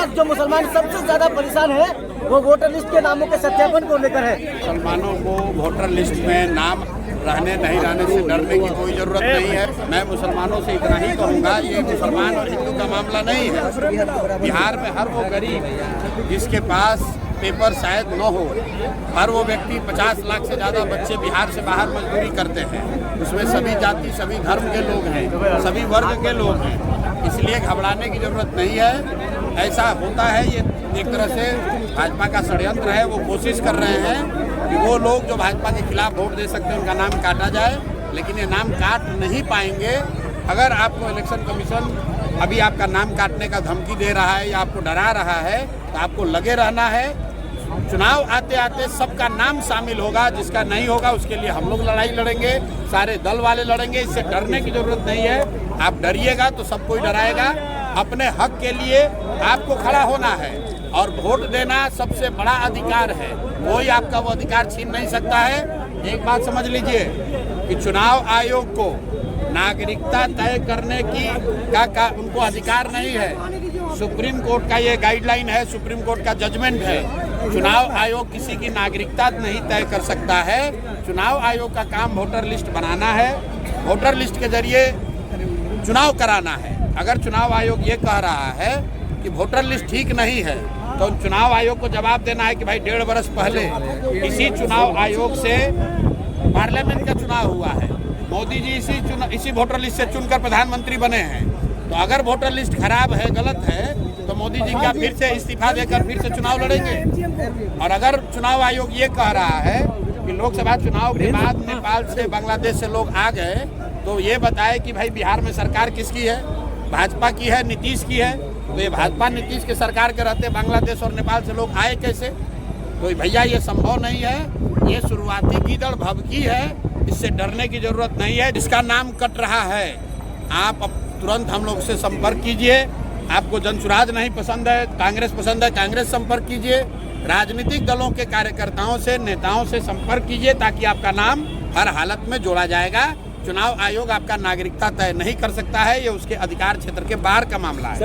जो मुसलमान सबसे ज्यादा परेशान है वो वोटर लिस्ट के नामों के सत्यापन को लेकर है। मुसलमानों को वोटर लिस्ट में नाम रहने नहीं रहने से डरने की कोई जरूरत नहीं है। मैं मुसलमानों से इतना ही कहूँगा, ये मुसलमान और हिंदू का मामला नहीं है। बिहार में हर वो गरीब जिसके पास पेपर शायद न हो, हर वो व्यक्ति 50 लाख से ज़्यादा बच्चे बिहार से बाहर मजदूरी करते हैं। उसमें सभी जाति, सभी धर्म के लोग हैं, सभी वर्ग के लोग हैं, इसलिए घबराने की जरूरत नहीं है। ऐसा होता है, ये एक तरह से भाजपा का षड्यंत्र है। वो कोशिश कर रहे हैं कि वो लोग जो भाजपा के खिलाफ वोट दे सकते हैं उनका नाम काटा जाए, लेकिन ये नाम काट नहीं पाएंगे। अगर आपको इलेक्शन कमीशन अभी आपका नाम काटने का धमकी दे रहा है या आपको डरा रहा है, तो आपको लगे रहना है। चुनाव आते आते सबका नाम शामिल होगा, जिसका नहीं होगा उसके लिए हम लोग लड़ाई लड़ेंगे, सारे दल वाले लड़ेंगे। इससे डरने की जरूरत नहीं है। आप डरिएगा तो सब कोई डराएगा। अपने हक के लिए आपको खड़ा होना है और वोट देना सबसे बड़ा अधिकार है। कोई आपका वो अधिकार छीन नहीं सकता है। एक बात समझ लीजिए कि चुनाव आयोग को नागरिकता तय करने की का उनको अधिकार नहीं है। सुप्रीम कोर्ट का ये गाइडलाइन है, सुप्रीम कोर्ट का जजमेंट है। चुनाव आयोग किसी की नागरिकता नहीं तय कर सकता है। चुनाव आयोग का काम वोटर लिस्ट बनाना है, वोटर लिस्ट के जरिए चुनाव कराना है। अगर चुनाव आयोग ये कह रहा है कि वोटर लिस्ट ठीक नहीं है, तो चुनाव आयोग को जवाब देना है कि भाई 1.5 वर्ष पहले इसी चुनाव आयोग से पार्लियामेंट का चुनाव हुआ है, मोदी जी इसी वोटर लिस्ट से चुनकर प्रधानमंत्री बने हैं। तो अगर वोटर लिस्ट खराब है, गलत है, तो मोदी जी क्या फिर से इस्तीफा देकर फिर से चुनाव लड़ेंगे? और अगर चुनाव आयोग ये कह रहा है कि लोकसभा चुनाव के बाद नेपाल से, बांग्लादेश से लोग आ गए, तो ये बताए कि भाई बिहार में सरकार किसकी है? भाजपा की है, नीतीश की है। तो ये भाजपा नीतीश के सरकार के रहते बांग्लादेश और नेपाल से लोग आए कैसे? तो भैया ये संभव नहीं है। ये शुरुआती कीदड़ भभकी है, इससे डरने की जरूरत नहीं है। जिसका नाम कट रहा है, आप तुरंत हम लोग से संपर्क कीजिए। आपको जनसुराज नहीं पसंद है, कांग्रेस पसंद है, कांग्रेस संपर्क कीजिए। राजनीतिक दलों के कार्यकर्ताओं से, नेताओं से संपर्क कीजिए, ताकि आपका नाम हर हालत में जोड़ा जाएगा। चुनाव आयोग आपका नागरिकता तय नहीं कर सकता है, ये उसके अधिकार क्षेत्र के बाहर का मामला है।